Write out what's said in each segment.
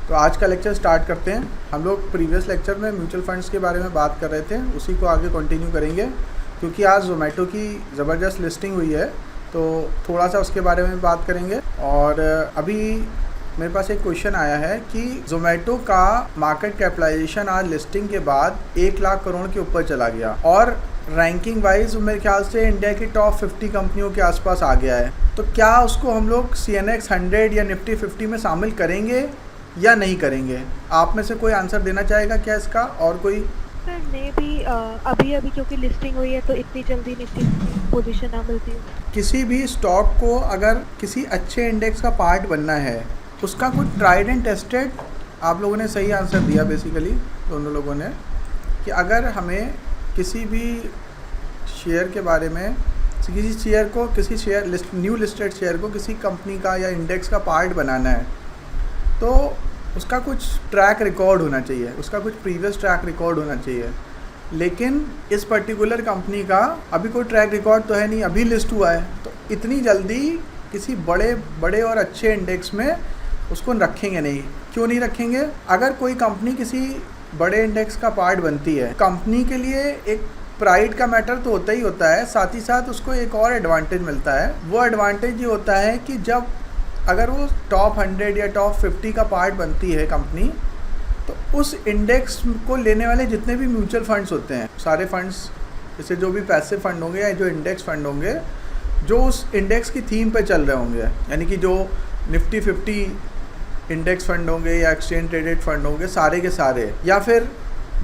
तो आज का लेक्चर स्टार्ट करते हैं। हम लोग प्रीवियस लेक्चर में म्यूचुअल फंड्स के बारे में बात कर रहे थे, उसी को आगे कंटिन्यू करेंगे क्योंकि आज ज़ोमैटो की ज़बरदस्त लिस्टिंग हुई है, तो थोड़ा सा उसके बारे में बात करेंगे। और अभी मेरे पास एक क्वेश्चन आया है कि ज़ोमैटो का मार्केट कैपिटलाइजेशन आज लिस्टिंग के बाद 1 लाख करोड़ के ऊपर चला गया और रैंकिंग वाइज मेरे ख्याल से इंडिया की टॉप 50 कंपनियों के आसपास आ गया है। तो क्या उसको हम लोग CNX 100 या निफ्टी 50 में शामिल करेंगे या नहीं करेंगे? आप में से कोई आंसर देना चाहेगा क्या इसका? और कोई? सर ने भी अभी क्योंकि लिस्टिंग हुई है तो इतनी जल्दी निफ्टी पोजीशन ना मिलती है। किसी भी स्टॉक को अगर किसी अच्छे इंडेक्स का पार्ट बनना है, उसका कुछ ट्राइड एंड टेस्टेड, आप लोगों ने सही आंसर दिया बेसिकली दोनों लोगों ने, कि अगर हमें किसी भी शेयर के बारे में किसी न्यू लिस्टेड शेयर को किसी कंपनी का या इंडेक्स का पार्ट बनाना है तो उसका कुछ ट्रैक रिकॉर्ड होना चाहिए, उसका कुछ प्रीवियस ट्रैक रिकॉर्ड होना चाहिए। लेकिन इस पर्टिकुलर कंपनी का अभी कोई ट्रैक रिकॉर्ड तो है नहीं, अभी लिस्ट हुआ है, तो इतनी जल्दी किसी बड़े और अच्छे इंडेक्स में उसको रखेंगे नहीं। क्यों नहीं रखेंगे? अगर कोई कंपनी किसी बड़े इंडेक्स का पार्ट बनती है, कंपनी के लिए एक प्राइड का मैटर तो होता ही होता है, साथ ही साथ उसको एक और एडवांटेज मिलता है। वो एडवांटेज ये होता है कि जब अगर वो टॉप 100 या टॉप 50 का पार्ट बनती है कंपनी, तो उस इंडेक्स को लेने वाले जितने भी म्यूचुअल फंड्स होते हैं, सारे फंड्स, जैसे जो भी पैसिव फंड होंगे या जो इंडेक्स फंड होंगे, जो उस इंडेक्स की थीम पे चल रहे होंगे, यानी कि जो निफ्टी 50 इंडेक्स फंड होंगे या एक्सचेंज ट्रेडेड फंड होंगे सारे के सारे, या फिर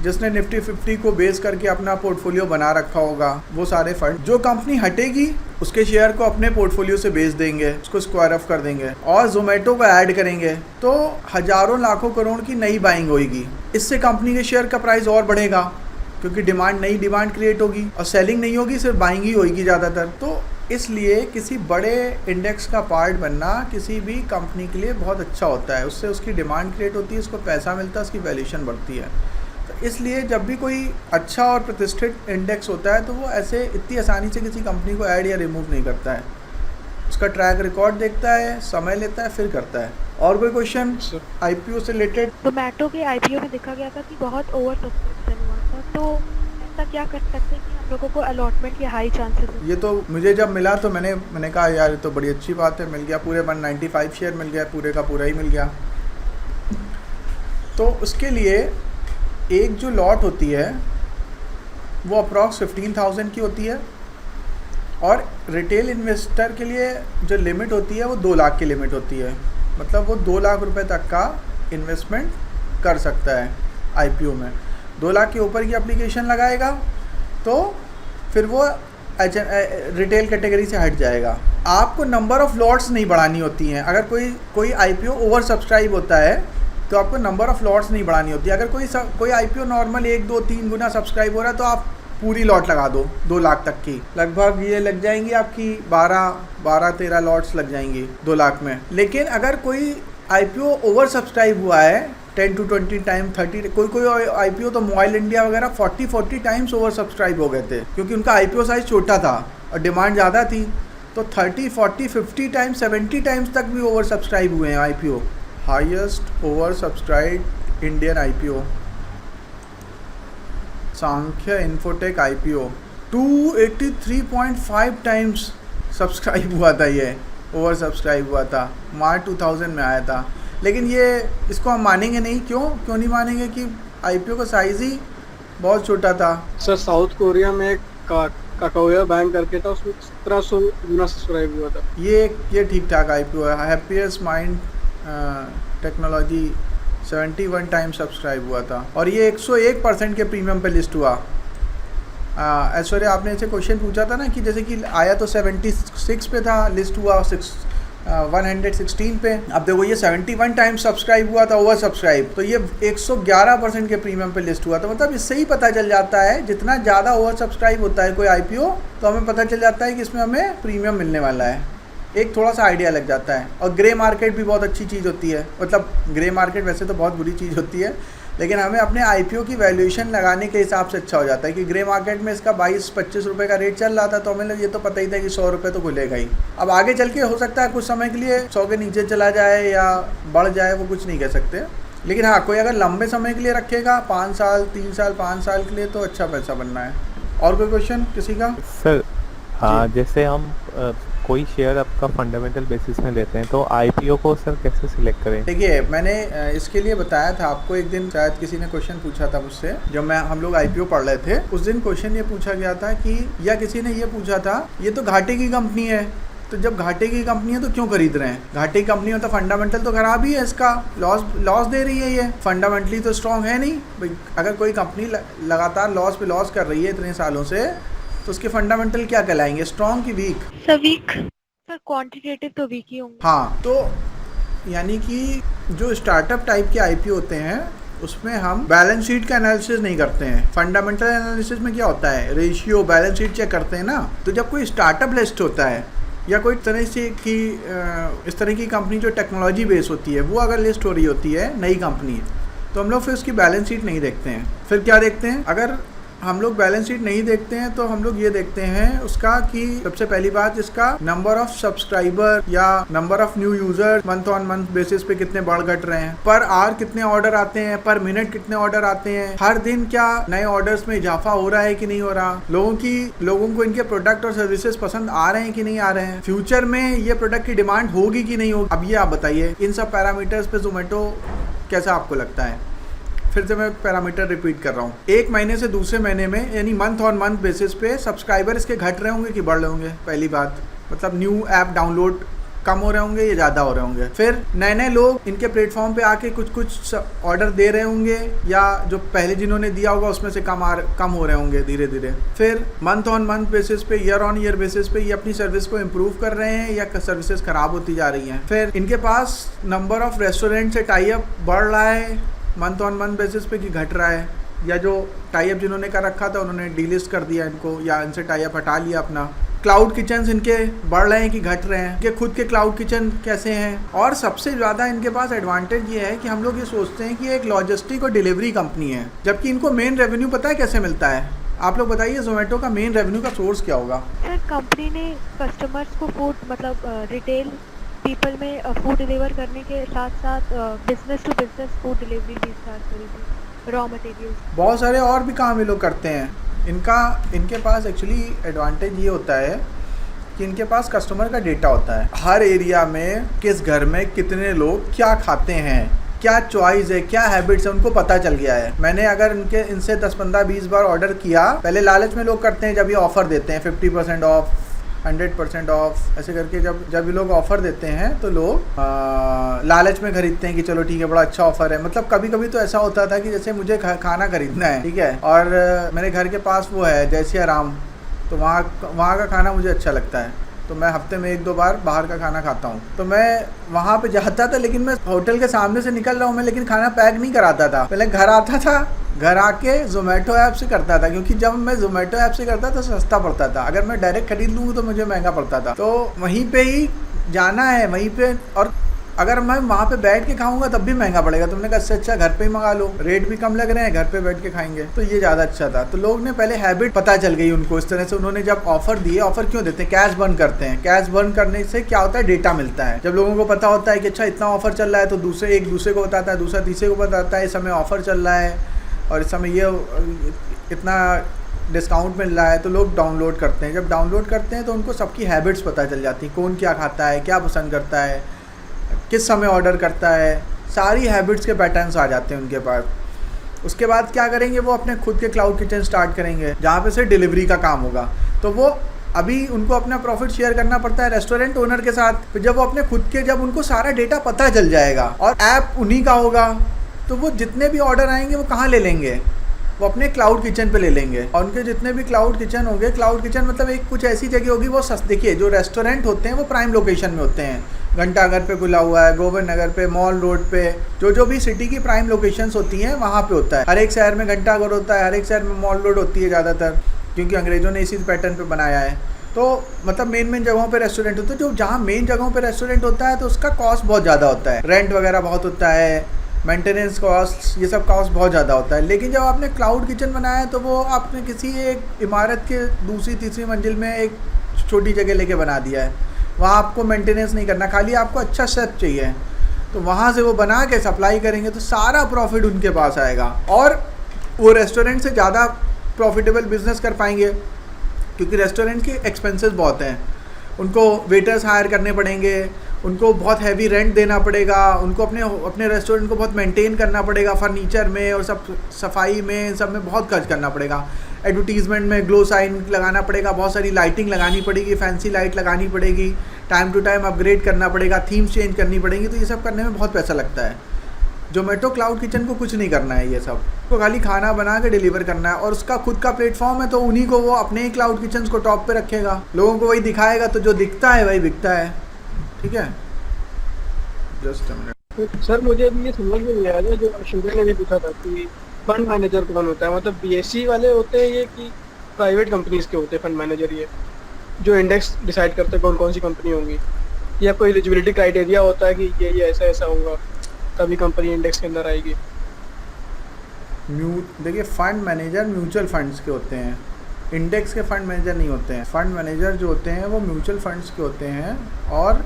जिसने निफ्टी 50 को बेस करके अपना पोर्टफोलियो बना रखा होगा, वो सारे फंड, जो कंपनी हटेगी उसके शेयर को अपने पोर्टफोलियो से बेच देंगे, उसको स्क्वायर ऑफ कर देंगे और ज़ोमैटो को ऐड करेंगे, तो हज़ारों लाखों करोड़ की नई बाइंग होगी। इससे कंपनी के शेयर का प्राइस और बढ़ेगा क्योंकि नई डिमांड क्रिएट होगी और सेलिंग नहीं होगी, सिर्फ बाइंग ही होगी ज़्यादातर। तो इसलिए किसी बड़े इंडेक्स का पार्ट बनना किसी भी कंपनी के लिए बहुत अच्छा होता है, उससे उसकी डिमांड क्रिएट होती है, उसको पैसा मिलता है, उसकी वैल्यूएशन बढ़ती है। तो इसलिए जब भी कोई अच्छा और प्रतिष्ठित इंडेक्स होता है तो वो ऐसे इतनी आसानी से किसी कंपनी को ऐड या रिमूव नहीं करता है, उसका ट्रैक रिकॉर्ड देखता है, समय लेता है, फिर करता है। और कोई क्वेश्चन IPO से रिलेटेड? ज़ोमैटो के IPO में देखा गया था कि बहुत ओवर सब्सक्रिप्शन हुआ था, तो ऐसा क्या कर सकते हैं कि हम लोगों को अलॉटमेंट के हाई चांसेस? ये तो मुझे जब मिला तो मैंने कहा यार ये तो बड़ी अच्छी बात है, मिल गया, पूरे 195 शेयर मिल गया, पूरे का पूरा ही मिल गया। तो उसके लिए एक जो लॉट होती है वो अप्रॉक्स 15,000 की होती है और रिटेल इन्वेस्टर के लिए जो लिमिट होती है वो 2 लाख की लिमिट होती है। मतलब वो 2 लाख रुपए तक का इन्वेस्टमेंट कर सकता है IPO में। 2 लाख के ऊपर की एप्लीकेशन लगाएगा तो फिर वो रिटेल कैटेगरी से हट जाएगा। आपको नंबर ऑफ़ लॉट्स नहीं बढ़ानी होती हैं। अगर कोई IPO ओवर सब्सक्राइब होता है तो आपको नंबर ऑफ़ लॉट्स नहीं बढ़ानी होती। अगर कोई IPO नॉर्मल 1, 2, 3 गुना सब्सक्राइब हो रहा है तो आप पूरी लॉट लगा दो 2 लाख तक की, लगभग ये लग जाएंगी आपकी 12-13 लॉट्स लग जाएंगी 2 लाख में। लेकिन अगर कोई IPO ओवर सब्सक्राइब हुआ है 10 to 20 टाइम, 30, कोई IPO तो मोबाइल इंडिया वगैरह 40 टाइम्स ओवर सब्सक्राइब हो गए थे क्योंकि उनका IPO साइज़ छोटा था और डिमांड ज़्यादा थी। तो 30, 40, 50 टाइम्स, 70 टाइम्स तक भी ओवर सब्सक्राइब हुए हैं IPO। Highest over subscribe Indian IPO सांख्य इन्फोटेक IPO 283.5 टाइम्स सब्सक्राइब हुआ था, ये ओवर सब्सक्राइब हुआ था, मार्च 2000 में आया था। लेकिन इसको हम मानेंगे नहीं। क्यों नहीं मानेंगे? कि IPO का साइज़ ही बहुत छोटा था। सर साउथ कोरिया में एक काकाओया बैंक करके था, उसमें 1700 गुना सब्सक्राइब हुआ था। ये ठीक ठाक IPO है। Happiest mind technology 71 time subscribe हुआ था और ये 101% के प्रीमियम पे लिस्ट हुआ। ऐश्वर्या, आपने ऐसे क्वेश्चन पूछा था ना कि जैसे कि आया तो 76 पे था, लिस्ट हुआ 116 पे। अब देखो ये 71 टाइम सब्सक्राइब हुआ था ओवर सब्सक्राइब, तो ये 111% के प्रीमियम पे लिस्ट हुआ था। मतलब इससे ही पता चल जाता है जितना ज़्यादा ओवर सब्सक्राइब होता है कोई IPO तो हमें पता चल जाता है कि इसमें हमें प्रीमियम मिलने वाला है। एक थोड़ा सा आइडिया लग जाता है। और ग्रे मार्केट भी बहुत अच्छी चीज़ होती है। मतलब ग्रे मार्केट वैसे तो बहुत बुरी चीज़ होती है, लेकिन हमें अपने IPO की वैल्यूएशन लगाने के हिसाब से अच्छा हो जाता है कि ग्रे मार्केट में इसका 22-25 रुपये का रेट चल रहा था, तो हमें ये तो पता ही था कि 100 रुपये तो खुलेगा ही। अब आगे चल के हो सकता है कुछ समय के लिए 100 के नीचे चला जाए या बढ़ जाए, वो कुछ नहीं कह सकते। लेकिन हाँ, कोई अगर लंबे समय के लिए रखेगा 5 साल 3 साल 5 साल के लिए तो अच्छा पैसा बनना है। और कोई क्वेश्चन किसी का? सर हाँ, जी जैसे हम कोई शेयर आपका फंडामेंटल बेसिस में लेते हैं तो आईपीओ को सर कैसे सिलेक्ट करें? देखिए, मैंने इसके लिए बताया था आपको, एक दिन शायद किसी ने क्वेश्चन पूछा था मुझसे जब हम लोग आईपीओ पढ़ रहे थे। उस दिन क्वेश्चन ये पूछा गया था कि, या किसी ने ये पूछा था, ये तो घाटे की कंपनी है, तो जब घाटे की कंपनी है तो क्यों खरीद रहे हैं? घाटे की कंपनी में तो फंडामेंटल तो खराब ही है, इसका लॉस दे रही है, ये फंडामेंटली तो स्ट्रॉन्ग है नहीं भाई। अगर कोई कंपनी लगातार लॉस पे लॉस कर रही है इतने सालों से, तो उसके फंडामेंटल क्या कहलाएंगे, स्ट्रॉन्ग की weak? Sir weak, sir quantitative तो वीक ही होंगे। हाँ, तो यानी कि जो स्टार्टअप टाइप के आईपीओ होते हैं उसमें हम बैलेंस शीट का एनालिसिस नहीं करते हैं। फंडामेंटल एनालिसिस में क्या होता है, रेशियो, बैलेंस शीट चेक करते हैं ना। तो जब कोई स्टार्टअप लिस्ट होता है या कोई तरह से की इस तरह की कंपनी जो टेक्नोलॉजी बेस होती है, वो अगर लिस्ट हो रही होती है नई कंपनी, तो हम लोग फिर उसकी बैलेंस शीट नहीं देखते हैं। फिर क्या देखते हैं? अगर हम लोग बैलेंस शीट नहीं देखते हैं तो हम लोग ये देखते हैं उसका कि सबसे पहली बात, इसका नंबर ऑफ सब्सक्राइबर या number of new user month on month basis पे कितने बढ़ घट रहे हैं, पर आवर कितने ऑर्डर आते हैं, पर मिनट कितने ऑर्डर आते हैं, हर दिन क्या नए ऑर्डर्स में इजाफा हो रहा है कि नहीं हो रहा, लोगों को इनके प्रोडक्ट और सर्विसेज पसंद आ रहे हैं कि नहीं आ रहे हैं, फ्यूचर में ये प्रोडक्ट की डिमांड होगी कि नहीं होगी। अब ये आप बताइए, इन सब पैरामीटर्स पे जोमेटो कैसा आपको लगता है? फिर से मैं पैरामीटर रिपीट कर रहा हूँ, एक महीने से दूसरे महीने में यानी मंथ ऑन मंथ बेसिस पे सब्सक्राइबर इसके घट रहे होंगे कि बढ़ रहे होंगे? पहली बात, मतलब न्यू ऐप डाउनलोड कम हो रहे होंगे या ज़्यादा हो रहे होंगे। फिर नए नए लोग इनके प्लेटफॉर्म पे आके कुछ ऑर्डर दे रहे होंगे, या जो पहले जिन्होंने दिया होगा उसमें से कम हो रहे होंगे धीरे धीरे। फिर मंथ ऑन मंथ बेसिस पे, ईयर ऑन ईयर बेसिस पे ये अपनी सर्विस को इम्प्रूव कर रहे हैं या सर्विसेज खराब होती जा रही हैं। फिर इनके पास नंबर ऑफ रेस्टोरेंट से टाई अप बढ़ रहा है मंथ ऑन मंथ बेसिस पे कि घट रहा है, या जो टाई अप जिन्होंने कर रखा था उन्होंने डीलिस्ट कर दिया इनको, या इनसे टाई अप हटा लिया अपना। क्लाउड किचन इनके बढ़ रहे हैं कि घट रहे हैं, कि खुद के क्लाउड किचन कैसे हैं। और सबसे ज़्यादा इनके पास एडवांटेज ये है कि हम लोग ये सोचते हैं कि एक लॉजिस्टिक और डिलीवरी कंपनी है, जबकि इनको मेन रेवेन्यू पता है कैसे मिलता है? आप लोग बताइए, जोमेटो का मेन रेवेन्यू का सोर्स क्या होगा? सर कंपनी ने कस्टमर्स को फूड, मतलब रिटेल पीपल में फूड डिलीवर करने के साथ साथ business to business food delivery भी स्टार्ट करी थी, रॉ मटेरियल्स। बहुत सारे और भी काम ये लोग करते हैं। इनके पास एक्चुअली एडवांटेज ये होता है कि इनके पास कस्टमर का डेटा होता है, हर एरिया में किस घर में कितने लोग क्या खाते हैं, क्या चॉइस है, क्या हैबिट्स है, उनको पता चल गया है। मैंने अगर इनसे 10 15 20 बार ऑर्डर किया, पहले लालच में लोग करते हैं जब ये ऑफर देते हैं 50% ऑफ, 100% ऑफ, ऐसे करके जब ये लोग ऑफर देते हैं तो लोग लालच में खरीदते हैं कि चलो ठीक है, बड़ा अच्छा ऑफर है। मतलब कभी कभी तो ऐसा होता था कि जैसे मुझे खाना खरीदना है, ठीक है, और मेरे घर के पास वो है जय सिया राम, तो वहाँ का खाना मुझे अच्छा लगता है, तो मैं हफ्ते में 1-2 बार बाहर का खाना खाता हूँ। तो मैं वहाँ पे जाता था, लेकिन मैं होटल के सामने से निकल रहा हूँ मैं, लेकिन खाना पैक नहीं कराता था, पहले घर आता था, घर आके जोमेटो ऐप से करता था, क्योंकि जब मैं जोमेटो ऐप से करता तो सस्ता पड़ता था। अगर मैं डायरेक्ट खरीद लूँ तो मुझे महंगा पड़ता था। तो वहीं पे ही जाना है, वहीं पे, और अगर मैं वहाँ पे बैठ के खाऊंगा तब भी महंगा पड़ेगा। तुमने कहा इससे अच्छा घर पे ही मंगा लो, रेट भी कम लग रहे हैं, घर पे बैठ के खाएंगे, तो ये ज़्यादा अच्छा था। तो लोग ने पहले हैबिट पता चल गई उनको, इस तरह से उन्होंने जब ऑफर दिए, ऑफर क्यों देते हैं? कैश बर्न करते हैं। कैश बर्न करने से क्या होता है, डेटा मिलता है। जब लोगों को पता होता है कि अच्छा इतना ऑफर चल रहा है, तो एक दूसरे को बताता है, दूसरा तीसरे को बताता है इस समय ऑफर चल रहा है और इस समय ये इतना डिस्काउंट मिल रहा है, तो लोग डाउनलोड करते हैं। जब डाउनलोड करते हैं तो उनको सबकी हैबिट्स पता चल जाती हैं, कौन क्या खाता है, क्या पसंद करता है, किस समय ऑर्डर करता है, सारी हैबिट्स के पैटर्न्स आ जाते हैं उनके पास। उसके बाद क्या करेंगे, वो अपने खुद के क्लाउड किचन स्टार्ट करेंगे जहाँ पे से डिलीवरी का काम होगा। तो वो अभी उनको अपना प्रॉफिट शेयर करना पड़ता है रेस्टोरेंट ओनर के साथ। फिर जब वो अपने खुद के, जब उनको सारा डेटा पता चल जाएगा और ऐप उन्हीं का होगा, तो वो जितने भी ऑर्डर आएंगे वो कहाँ ले लेंगे, वो अपने क्लाउड किचन पे ले लेंगे। और उनके जितने भी क्लाउड किचन होंगे, क्लाउड किचन मतलब एक कुछ ऐसी जगह होगी, वो देखिए जो रेस्टोरेंट होते हैं वो प्राइम लोकेशन में होते हैं। घंटाघर पे खुला हुआ है, गोविंद नगर पे, मॉल रोड पे, जो भी सिटी की प्राइम लोकेशंस होती हैं वहाँ पे होता है। हर एक शहर में घंटाघर होता है, हर एक शहर में मॉल रोड होती है ज़्यादातर, क्योंकि अंग्रेज़ों ने इसी पैटर्न पे बनाया है। तो मतलब मेन जगहों पे रेस्टोरेंट होते हैं। जो जहाँ मेन जगहों पे रेस्टोरेंट होता है तो उसका कॉस्ट बहुत ज़्यादा होता है, रेंट वगैरह बहुत होता है, मेंटेनेंस कॉस्ट, ये सब कॉस्ट बहुत ज़्यादा होता है। लेकिन जब आपने क्लाउड किचन बनाया है तो वो आपने किसी एक इमारत के दूसरी तीसरी मंजिल में एक छोटी जगह लेके बना दिया है, वहाँ आपको मेंटेनेंस नहीं करना, खाली आपको अच्छा शेफ चाहिए। तो वहाँ से वो बना के सप्लाई करेंगे तो सारा प्रॉफिट उनके पास आएगा और वो रेस्टोरेंट से ज़्यादा प्रॉफिटेबल बिजनेस कर पाएंगे, क्योंकि रेस्टोरेंट के एक्सपेंसेस बहुत हैं। उनको वेटर्स हायर करने पड़ेंगे, उनको बहुत हैवी रेंट देना पड़ेगा, उनको अपने रेस्टोरेंट को बहुत मेंटेन करना पड़ेगा, फर्नीचर में और सब सफाई में, सब में बहुत खर्च करना पड़ेगा। एडवर्टीजमेंट में ग्लो साइन लगाना पड़ेगा, बहुत सारी लाइटिंग लगानी पड़ेगी, फैंसी लाइट लगानी पड़ेगी, टाइम टू टाइम अपग्रेड करना पड़ेगा, थीम्स चेंज करनी पड़ेंगी। तो ये सब करने में बहुत पैसा लगता है। जोमेटो क्लाउड किचन को कुछ नहीं करना है, ये सब तो खाली खाना बना के डिलीवर करना है और उसका खुद का प्लेटफॉर्म है, तो उन्हीं को वो अपने ही क्लाउड किचन को टॉप पे रखेगा, लोगों को वही दिखाएगा, तो जो दिखता है वही बिकता है। ठीक है, जस्ट अ मिनट। सर मुझे अभी ये समझ में नहीं आया जो अशोक ने भी पूछा था कि फंड मैनेजर कौन होता है, मतलब बीएससी वाले होते हैं ये कि प्राइवेट कंपनीज के होते हैं फंड मैनेजर, ये जो इंडेक्स डिसाइड करते हैं कौन कौन सी कंपनी होंगी, या कोई एलिजिबिलिटी क्राइटेरिया होता है कि ये ऐसा ऐसा होगा तभी कंपनी इंडेक्स के अंदर आएगी? देखिए, फंड मैनेजर म्यूचुअल फंड्स के होते हैं, इंडेक्स के फंड मैनेजर नहीं होते हैं। फंड मैनेजर जो होते हैं वो म्यूचुअल फंड्स के होते हैं और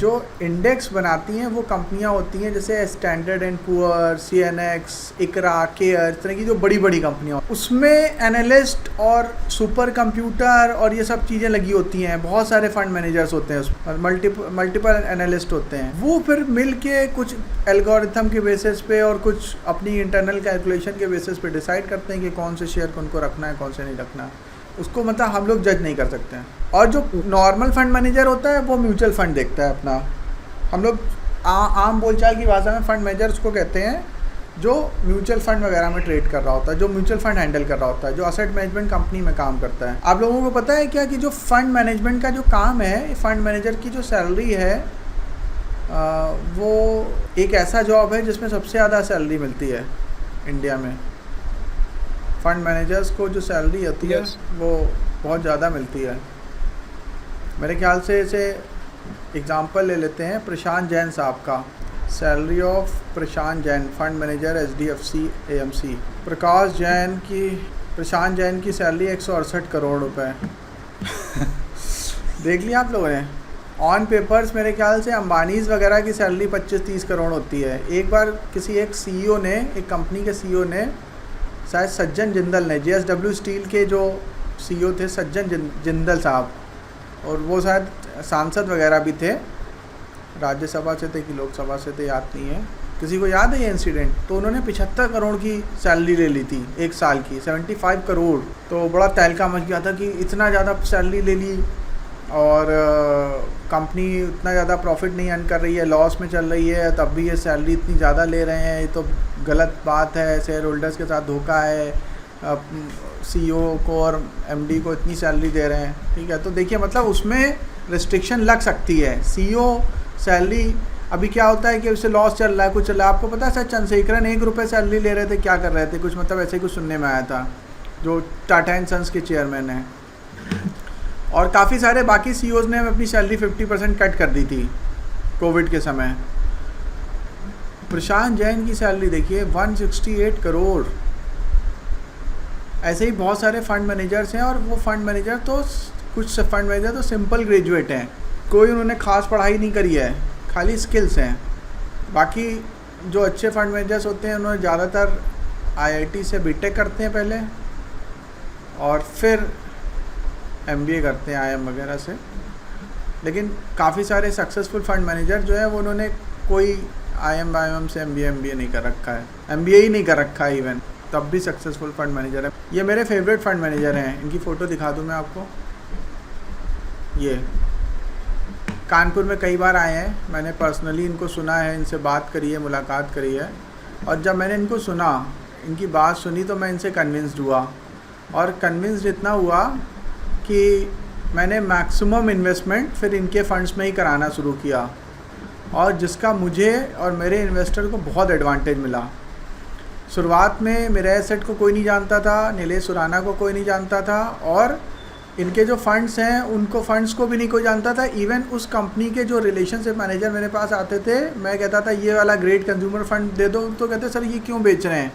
जो इंडेक्स बनाती हैं वो कंपनियां होती हैं, जैसे Standard and Poor, CNX, ICRA, CARE, इस तरह की जो बड़ी बड़ी कंपनियां, उसमें एनालिस्ट और सुपर कंप्यूटर और ये सब चीज़ें लगी होती हैं। बहुत सारे फंड मैनेजर्स होते हैं उसमें, मल्टीपल एनालिस्ट होते हैं। वो फिर मिल के कुछ एल्गोरिथम के बेसिस पे और कुछ अपनी इंटरनल कैलकुलेशन के बेसिस पे डिसाइड करते हैं कि कौन से शेयर को उनको रखना है, कौन से नहीं रखना है। उसको मतलब हम लोग जज नहीं कर सकते हैं। और जो नॉर्मल फंड मैनेजर होता है वो म्यूचुअल फंड देखता है अपना। हम लोग आम बोलचाल की भाषा में फंड मैनेजर उसको कहते हैं जो म्यूचुअल फंड वगैरह में ट्रेड कर रहा होता है, जो म्यूचुअल फंड हैंडल कर रहा होता है, जो असेट मैनेजमेंट कंपनी में काम करता है। आप लोगों को पता है क्या कि जो फंड मैनेजमेंट का जो काम है, फंड मैनेजर की जो सैलरी है वो एक ऐसा जॉब है जिसमें सबसे ज़्यादा सैलरी मिलती है इंडिया में। फंड मैनेजर्स को जो सैलरी होती है वो बहुत ज़्यादा मिलती है। मेरे ख्याल से इसे एग्ज़ाम्पल ले लेते हैं प्रशांत जैन साहब का। Salary of Prashant Jain, fund manager HDFC AMC। प्रशांत जैन की सैलरी 168 करोड़ रुपए। देख लिया आप लोगों ने। ऑन पेपर्स मेरे ख्याल से अंबानीज़ वगैरह की सैलरी 25-30 करोड़ होती है। एक बार किसी एक CEO ने, एक कंपनी के CEO ने, शायद सज्जन जिंदल ने, JSW स्टील के जो CEO थे सज्जन जिंदल साहब, और वो शायद सांसद वगैरह भी थे, राज्यसभा से थे कि लोकसभा से थे, याद नहीं है। किसी को याद है ये इंसिडेंट? तो उन्होंने 75 करोड़ की सैलरी ले ली थी एक साल की, 75 करोड़। तो बड़ा तहलका मच गया था कि इतना ज़्यादा सैलरी ले ली और कंपनी उतना ज़्यादा प्रॉफिट नहीं अर्न कर रही है, लॉस में चल रही है, तब भी ये सैलरी इतनी ज़्यादा ले रहे हैं, ये तो गलत बात है, शेयर होल्डर्स के साथ धोखा है, CEO को और MD को इतनी सैलरी दे रहे हैं। ठीक है, तो देखिए मतलब उसमें रिस्ट्रिक्शन लग सकती है। CEO सैलरी, अभी क्या होता है कि उससे लॉस चल रहा है, कुछ चल रहा है। आपको पता है सर चंद्रशेखरन 1 रुपये सैलरी ले रहे थे, क्या कर रहे थे, कुछ मतलब ऐसे ही कुछ सुनने में आया था, जो टाटा एंड सन्स के चेयरमैन हैं। और काफ़ी सारे बाकी CEOs ने अपनी सैलरी 50% कट कर दी थी कोविड के समय। प्रशांत जैन की सैलरी देखिए 168 करोड़। ऐसे ही बहुत सारे फंड मैनेजर्स हैं, और वो फंड मैनेजर तो कुछ फंड मैनेजर तो सिंपल ग्रेजुएट हैं, कोई उन्होंने ख़ास पढ़ाई नहीं करी है, खाली स्किल्स हैं। बाकी जो अच्छे फंड मैनेजर्स होते हैं उन्होंने ज़्यादातर IIT से BTech करते हैं पहले, और फिर MBA करते हैं IIM वगैरह से। लेकिन काफ़ी सारे सक्सेसफुल फंड मैनेजर जो है वो उन्होंने कोई IIM से MBA नहीं कर रखा है, MBA ही नहीं कर रखा है इवन, तब भी सक्सेसफुल फंड मैनेजर है। ये मेरे फेवरेट फंड मैनेजर हैं, इनकी फ़ोटो दिखा दूँ मैं आपको। ये कानपुर में कई बार आए हैं, मैंने पर्सनली इनको सुना है, इनसे बात करी है, मुलाकात करी है। और जब मैंने इनको सुना, इनकी बात सुनी, तो मैं इनसे कन्विंस्ड हुआ, और कन्विंस्ड इतना हुआ कि मैंने मैक्सिमम इन्वेस्टमेंट फिर इनके फंड्स में ही कराना शुरू किया, और जिसका मुझे और मेरे इन्वेस्टर को बहुत एडवांटेज मिला। शुरुआत में मेरे एसेट को कोई नहीं जानता था, नीलेश सुराना को कोई नहीं जानता था, और इनके जो फंड्स हैं उनको फंड्स को भी नहीं कोई जानता था। इवन उस कंपनी के जो रिलेशनशिप मैनेजर मेरे पास आते थे, मैं कहता था ये वाला ग्रेट कंज्यूमर फंड दे दो, तो कहते सर ये क्यों बेच रहे हैं,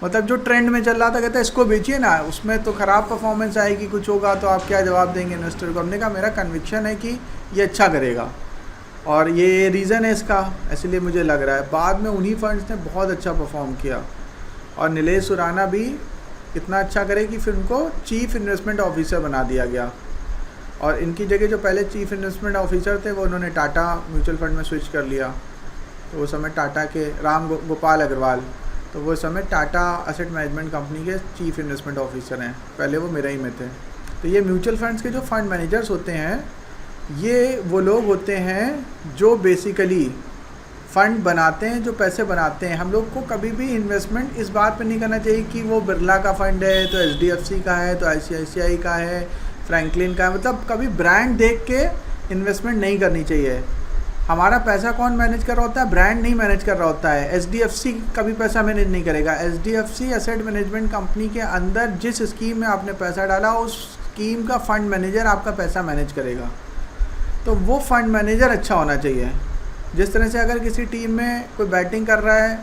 मतलब जो ट्रेंड में चल रहा था कहते इसको बेचिए ना, उसमें तो ख़राब परफॉर्मेंस आएगी, कुछ होगा तो आप क्या जवाब देंगे इन्वेस्टर को। हमने कहा मेरा कन्विक्शन है कि ये अच्छा करेगा, और ये रीज़न है इसका, इसलिए मुझे लग रहा है बाद में उन्हीं फंड्स ने बहुत अच्छा परफॉर्म किया और नीलेश सुराना भी इतना अच्छा करे कि फिर उनको चीफ इन्वेस्टमेंट ऑफिसर बना दिया गया। और इनकी जगह जो पहले चीफ इन्वेस्टमेंट ऑफिसर थे वो उन्होंने टाटा म्यूचुअल फंड में स्विच कर लिया। तो वो समय टाटा के गोपाल अग्रवाल, तो वो समय टाटा एसेट मैनेजमेंट कंपनी के चीफ इन्वेस्टमेंट ऑफिसर हैं, पहले वो मेरा ही में थे। तो ये म्यूचुअल फंड्स के जो फंड मैनेजर्स होते हैं ये वो लोग होते हैं जो बेसिकली फ़ंड बनाते हैं, जो पैसे बनाते हैं। हम लोग को कभी भी इन्वेस्टमेंट इस बात पे नहीं करना चाहिए कि वो बिरला का फ़ंड है तो HDFC का है तो ICICI का है, फ्रैंकलिन का है, मतलब कभी ब्रांड देख के इन्वेस्टमेंट नहीं करनी चाहिए। हमारा पैसा कौन मैनेज कर रहा होता है? ब्रांड नहीं मैनेज कर रहा होता है। HDFC कभी पैसा मैनेज नहीं करेगा। HDFC एसेट मैनेजमेंट कंपनी के अंदर जिस स्कीम में आपने पैसा डाला उस स्कीम का फ़ंड मैनेजर आपका पैसा मैनेज करेगा, तो वो फ़ंड मैनेजर अच्छा होना चाहिए। जिस तरह से अगर किसी टीम में कोई बैटिंग कर रहा है,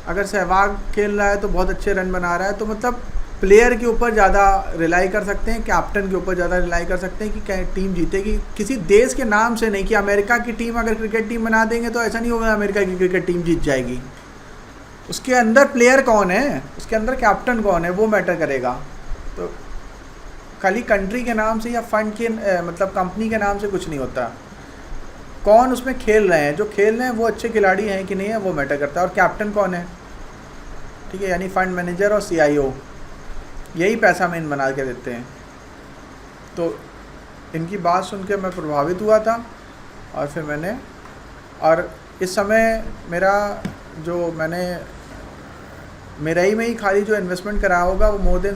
अगर सहवाग खेल रहा है तो बहुत अच्छे रन बना रहा है, तो मतलब प्लेयर के ऊपर ज़्यादा रिलाई कर सकते हैं, कैप्टन के ऊपर ज़्यादा रिलाई कर सकते हैं कि क्या टीम जीतेगी। किसी देश के नाम से नहीं कि अमेरिका की टीम अगर क्रिकेट टीम बना देंगे तो ऐसा नहीं होगा अमेरिका की क्रिकेट टीम जीत जाएगी। उसके अंदर प्लेयर कौन है, उसके अंदर कैप्टन कौन है, वो मैटर करेगा। तो खाली कंट्री के नाम से या फंड के मतलब कंपनी के नाम से कुछ नहीं होता। कौन उसमें खेल रहे हैं, जो खेल रहे हैं वो अच्छे खिलाड़ी हैं कि नहीं है वो मैटर करता है। और कैप्टन कौन है, ठीक है, यानी फंड मैनेजर और CIO यही पैसा मेन बना के देते हैं। तो इनकी बात सुन के मैं प्रभावित हुआ था और फिर मैंने, और इस समय मेरा ही में ही खाली जो इन्वेस्टमेंट करा होगा वो मोर देन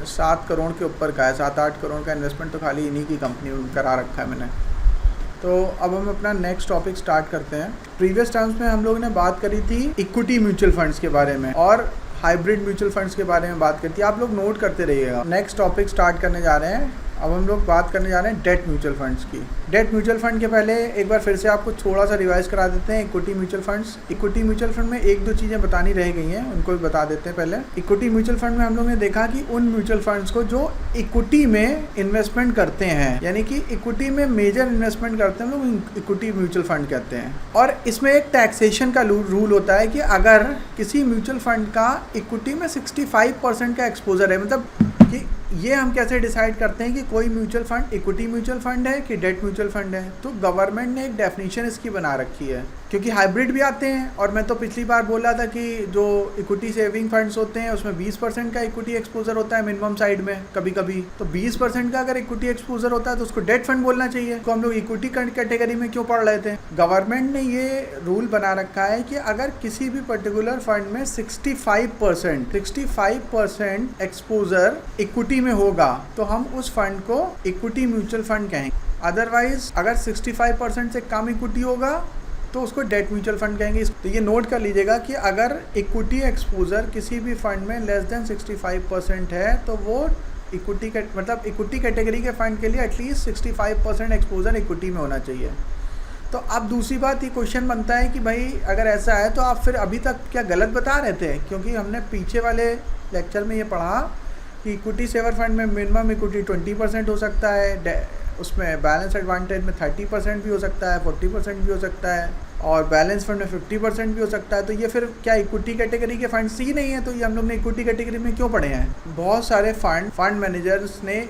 7 करोड़ के ऊपर का है। 7-8 करोड़ का इन्वेस्टमेंट तो खाली इन्हीं की कंपनी में करा रखा है मैंने। तो अब हम अपना नेक्स्ट टॉपिक स्टार्ट करते हैं। प्रीवियस टाइम्स में हम लोगों ने बात करी थी इक्विटी म्यूचुअल फंड्स के बारे में और हाइब्रिड म्यूचुअल फंड्स के बारे में बात करती है। आप लोग नोट करते रहिएगा। नेक्स्ट टॉपिक स्टार्ट करने जा रहे हैं। अब हम लोग बात करने जा रहे हैं डेट म्यूचुअल फंड्स की। डेट म्यूचुअल फंड के पहले एक बार फिर से आपको थोड़ा सा रिवाइज करा देते हैं equity mutual funds. Equity mutual fund में 1-2 चीज़ें बतानी रह गई हैं, उनको भी बता देते हैं पहले। इक्विटी म्यूचुअल फंड में हम लोग ने देखा कि उन म्यूचुअल फंड्स को जो इक्विटी में इन्वेस्टमेंट करते हैं, यानी कि इक्विटी में मेजर इन्वेस्टमेंट करते हैं, हम लोग इक्विटी म्यूचुअल फंड कहते हैं। और इसमें एक टैक्सेशन का रूल होता है कि अगर किसी म्यूचुअल फंड का इक्विटी में 65% का एक्सपोजर है, मतलब कि ये हम कैसे डिसाइड करते हैं कि कोई mutual fund equity mutual fund है कि डेट म्यूचुअल फंड है? तो गवर्नमेंट ने एक डेफिनेशन इसकी बना रखी है, क्योंकि हाइब्रिड भी आते हैं। और मैं तो पिछली बार बोला था कि जो इक्विटी सेविंग फंड्स होते हैं उसमें 20% का इक्विटी एक्सपोजर होता है मिनिमम साइड में कभी कभी। तो 20% का अगर इक्विटी एक्सपोजर होता है तो उसको डेट फंड बोलना चाहिए। तो हम लोग इक्विटी कैटेगरी में क्यों पढ़ रहे थे? गवर्नमेंट ने ये रूल बना रखा है कि अगर किसी भी पर्टिकुलर फंड में 65% एक्सपोजर इक्विटी में होगा तो हम उस फंड को इक्विटी म्यूचुअल फंड कहेंगे। अदरवाइज अगर 65% से कम इक्विटी होगा तो उसको डेट म्यूचुअल फंड कहेंगे। तो ये नोट कर लीजिएगा कि अगर इक्विटी एक्सपोजर किसी भी फंड में लेस देन 65% है तो वो इक्विटी कैटेगरी के फंड के लिए एटलीस्ट 65% एक्सपोजर इक्विटी में होना चाहिए। तो अब दूसरी बात ये क्वेश्चन बनता है कि भाई अगर ऐसा है तो आप फिर अभी तक क्या गलत बता रहे थे? क्योंकि हमने पीछे वाले लेक्चर में ये पढ़ा कि इक्विटी सेवर फंड में मिनिमम इक्विटी 20% हो सकता है, उसमें बैलेंस एडवांटेज में 30% भी हो सकता है, 40% भी हो सकता है, और बैलेंस फंड में 50% भी हो सकता है। तो ये फिर क्या इक्विटी कैटेगरी के फंड्स ही नहीं है? तो ये हम लोग ने इक्विटी कैटेगरी में क्यों पढ़े हैं? बहुत सारे फंड मैनेजर्स ने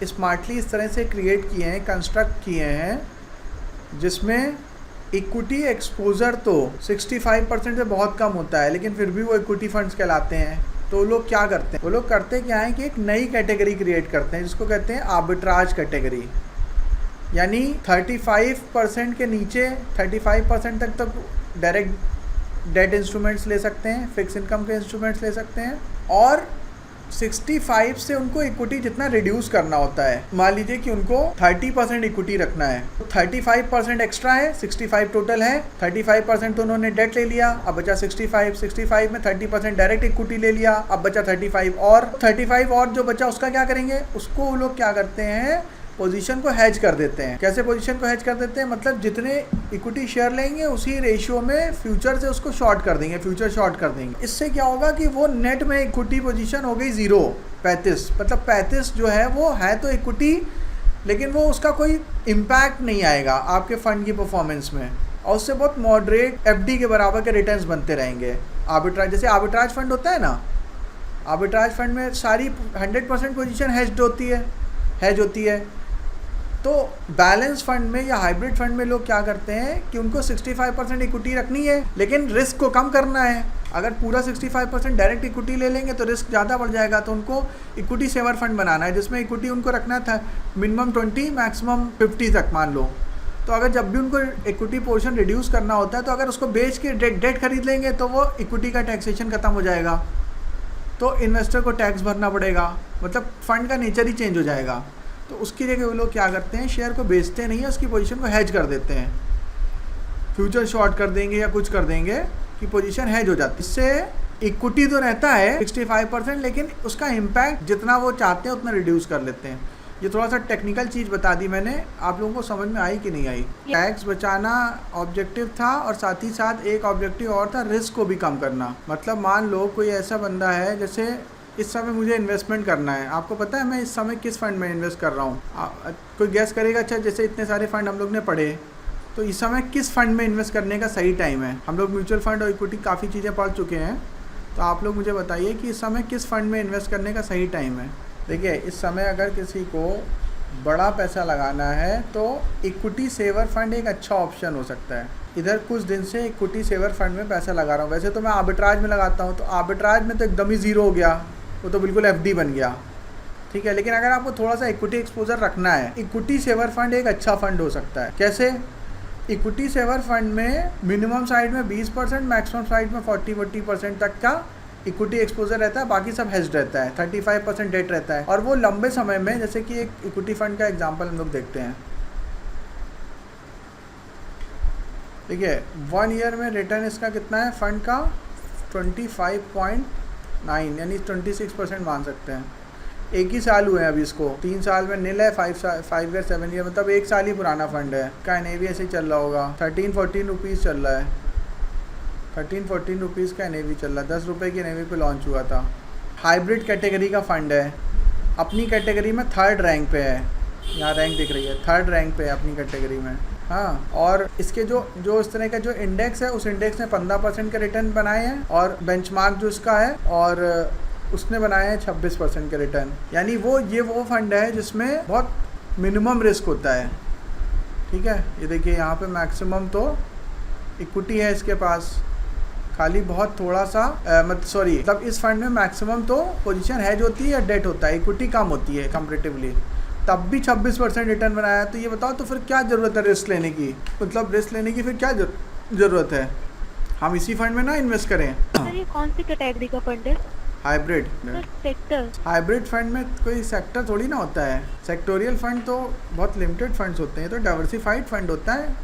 स्मार्टली इस तरह से क्रिएट किए हैं, कंस्ट्रक्ट किए हैं, जिसमें इक्विटी एक्सपोजर तो 65% से बहुत कम होता है, लेकिन फिर भी वो इक्विटी फंड्स कहलाते हैं। तो लोग क्या करते हैं? वो लोग करते क्या है कि एक नई कैटेगरी क्रिएट करते हैं जिसको कहते हैं आर्बिट्राज कैटेगरी। यानी 35% के नीचे 35% तक डायरेक्ट डेट इंस्ट्रूमेंट्स ले सकते हैं, फिक्स इनकम के इंस्ट्रूमेंट्स ले सकते हैं, और 65 से उनको इक्विटी जितना रिड्यूस करना होता है। मान लीजिए कि उनको 30% इक्विटी रखना है, तो 35% एक्स्ट्रा है, 65 टोटल है, 35% तो उन्होंने डेट ले लिया, अब बचा 65 में 30% डायरेक्ट इक्विटी ले लिया, अब बचा 35 और जो बचा उसका क्या करेंगे? उसको वो लोग क्या करते हैं, पोजीशन को हेज कर देते हैं। कैसे पोजीशन को हेज कर देते हैं? मतलब जितने इक्विटी शेयर लेंगे उसी रेशियो में फ्यूचर से उसको शॉर्ट कर देंगे, फ्यूचर शॉर्ट कर देंगे। इससे क्या होगा कि वो नेट में इक्विटी पोजीशन हो गई 0, 35, मतलब 35 जो है वो है तो इक्विटी लेकिन वो उसका कोई इम्पैक्ट नहीं आएगा आपके फंड की परफॉर्मेंस में, और उससे बहुत मॉडरेट एफडी के बराबर के रिटर्न्स बनते रहेंगे। आर्बिट्राज, जैसे आर्बिट्राज फंड होता है ना, आर्बिट्राज फंड में सारी 100% पोजीशन हेज होती है। तो बैलेंस फंड में या हाइब्रिड फंड में लोग क्या करते हैं कि उनको 65% इक्विटी रखनी है, लेकिन रिस्क को कम करना है। अगर पूरा 65% डायरेक्ट इक्विटी ले लेंगे तो रिस्क ज़्यादा बढ़ जाएगा, तो उनको इक्विटी सेवर फंड बनाना है जिसमें इक्विटी उनको रखना था मिनिमम 20 मैक्सिमम 50 तक मान लो। तो अगर जब भी उनको इक्विटी पोर्शन रिड्यूस करना होता है तो अगर उसको बेच के डेट खरीद लेंगे तो वो इक्विटी का टैक्सेशन ख़त्म हो जाएगा, तो इन्वेस्टर को टैक्स भरना पड़ेगा, मतलब फ़ंड का नेचर ही चेंज हो जाएगा। तो उसकी जगह वो लोग क्या करते हैं, शेयर को बेचते नहीं है, उसकी पोजीशन को हेज कर देते हैं, फ्यूचर शॉर्ट कर देंगे या कुछ कर देंगे कि पोजीशन हेज हो जाती है। इससे इक्विटी तो रहता है 65%, लेकिन उसका इम्पैक्ट जितना वो चाहते हैं उतना रिड्यूस कर लेते हैं। ये थोड़ा सा टेक्निकल चीज़ बता दी मैंने, आप लोगों को समझ में आई कि नहीं आई? टैक्स बचाना ऑब्जेक्टिव था और साथ ही साथ एक ऑब्जेक्टिव और था, रिस्क को भी कम करना। मतलब मान लो कोई ऐसा बंदा है, जैसे इस समय मुझे इन्वेस्टमेंट करना है, आपको पता है मैं इस समय किस फंड में इन्वेस्ट कर रहा हूँ? कोई गैस करेगा? अच्छा, जैसे इतने सारे फंड हम लोग ने पढ़े, तो इस समय किस फंड में इन्वेस्ट करने का सही टाइम है? हम लोग म्यूचुअल फंड और इक्विटी काफ़ी चीज़ें पढ़ चुके हैं, तो आप लोग मुझे बताइए कि इस समय किस फंड में इन्वेस्ट करने का सही टाइम है। देखिए, इस समय अगर किसी को बड़ा पैसा लगाना है तो इक्विटी सेवर फंड एक अच्छा ऑप्शन हो सकता है। इधर कुछ दिन से इक्विटी सेवर फंड में पैसा लगा रहा हूँ। वैसे तो मैं आर्बिट्राज में लगाता हूँ, तो आर्बिट्राज में तो एकदम ही ज़ीरो हो गया, वो तो बिल्कुल एफडी बन गया, ठीक है। लेकिन अगर आपको थोड़ा सा इक्विटी एक्सपोजर रखना है, इक्विटी सेवर फंड एक अच्छा फंड हो सकता है। कैसे? इक्विटी सेवर फंड में मिनिमम साइड में 20%, मैक्सिमम साइड में 40-40% तक का इक्विटी एक्सपोजर रहता है, बाकी सब हेज्ड रहता है, 35% डेट रहता है। और वो लंबे समय में, जैसे कि एक इक्विटी फंड का एग्जांपल हम लोग देखते हैं, ठीक है, 1 ईयर में रिटर्न इसका कितना है फंड का? 25.9 यानी 26% मान सकते हैं। एक ही साल हुए हैं अभी इसको, 3 साल में नील है, 5 ईयर 7 ईयर, मतलब 1 साल ही पुराना फंड है। का एनएवी ऐसे ही चल रहा होगा, 13-14 रुपीज़ चल रहा है, 13-14 रुपीज़ का एनएवी चल रहा है, 10 रुपये की एनएवी पे लॉन्च हुआ था। हाइब्रिड कैटेगरी का फ़ंड है, अपनी कैटेगरी में 3rd रैंक पे है, यहाँ रैंक दिख रही है, 3rd रैंक पे है अपनी कैटेगरी में, हाँ। और इसके जो इस तरह का जो इंडेक्स है, उस इंडेक्स ने 15% के रिटर्न बनाए हैं, और बेंचमार्क जो इसका है, और उसने बनाए हैं 26% के रिटर्न। यानी ये वो फंड है जिसमें बहुत मिनिमम रिस्क होता है, ठीक है। ये देखिए यहाँ पे मैक्सिमम तो इक्विटी है इसके पास, खाली बहुत थोड़ा सा मतलब इस फंड में मैक्सिमम तो पोजीशन हेज होती है या डेट होता है, इक्विटी कम होती है कंपैरेटिवली, तब भी 26% रिटर्न बनाया। तो ये बताओ, तो फिर क्या ज़रूरत है रिस्क लेने की? मतलब रिस्क लेने की फिर क्या ज़रूरत है? हम इसी फंड में ना इन्वेस्ट करें। सर, ये कौन सी कैटेगरी का फंड है? Hybrid sector. हाइब्रिड फंड में कोई सेक्टर थोड़ी ना होता है। सेक्टोरियल फंड तो बहुत लिमिटेड फंड्स होते हैं, तो डाइवर्सिफाइड फंड होता है।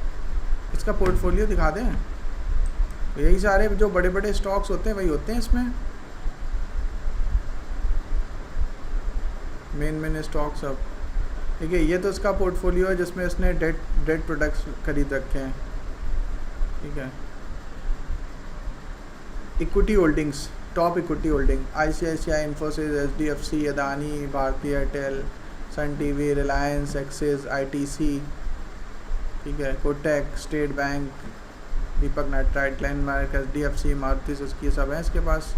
इसका पोर्टफोलियो दिखा दें, यही सारे जो बड़े बड़े स्टॉक्स होते हैं वही होते हैं इसमें, मेन स्टॉक सब। देखिए, ये तो इसका पोर्टफोलियो है जिसमें इसने डेट प्रोडक्ट्स खरीद रखे हैं, ठीक है। Equity holdings, top equity holding, ICICI, Infosys, HDFC, Adani, Bharti Airtel, Sun TV, Reliance, Axis, ITC, ठीक है, Kotak, State Bank, Deepak Nitrite, Glenmark, HDFC, Maruti Suzuki, सब है इसके पास।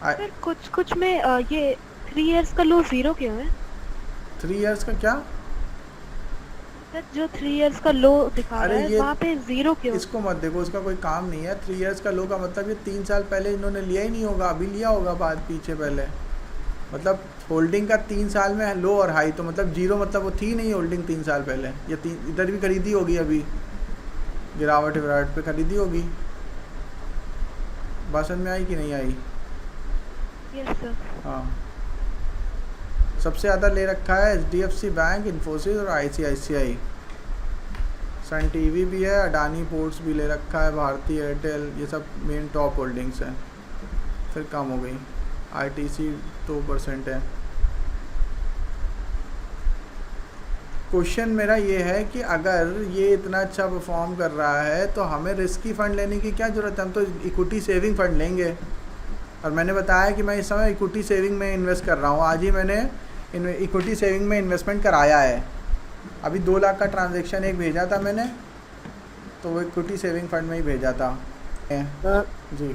सर, कुछ में ये 3 इयर्स का लो ज़ीरो क्यों है? 3 इयर्स का क्या? सर, जो 3 इयर्स का लो दिखा रहा है वहाँ पे ज़ीरो क्यों? इसको मत देखो, उसका कोई काम नहीं है। 3 इयर्स का लो का मतलब ये 3 साल पहले इन्होंने लिया ही नहीं होगा, अभी लिया होगा बाद पीछे पहले। मतलब होल्डिंग का 3 साल में लो और हाई, तो मतलब जीरो, मतलब वो थी नहीं होल्डिंग 3 साल पहले। ये इधर भी खरीदी होगी, अभी गिरावट पे खरीदी होगी। बात समझ में आई कि नहीं आई? Yes sir. हाँ, सबसे ज़्यादा ले रखा है HDFC बैंक, इन्फोसिस और ICICI। सन टीवी भी है, अडानी पोर्ट्स भी ले रखा है, भारती एयरटेल, ये सब मेन टॉप होल्डिंग्स हैं। फिर कम हो गई, ITC 2% है। क्वेश्चन मेरा ये है कि अगर ये इतना अच्छा परफॉर्म कर रहा है तो हमें रिस्की फ़ंड लेने की क्या ज़रूरत है? हम तो इक्विटी सेविंग फ़ंड लेंगे। और मैंने बताया कि मैं इस समय इक्विटी सेविंग में इन्वेस्ट कर रहा हूँ। आज ही मैंने इक्विटी सेविंग में इन्वेस्टमेंट कराया है। अभी 2 लाख का ट्रांजैक्शन एक भेजा था मैंने, तो वो इक्विटी सेविंग फंड में ही भेजा था। हाँ, जी।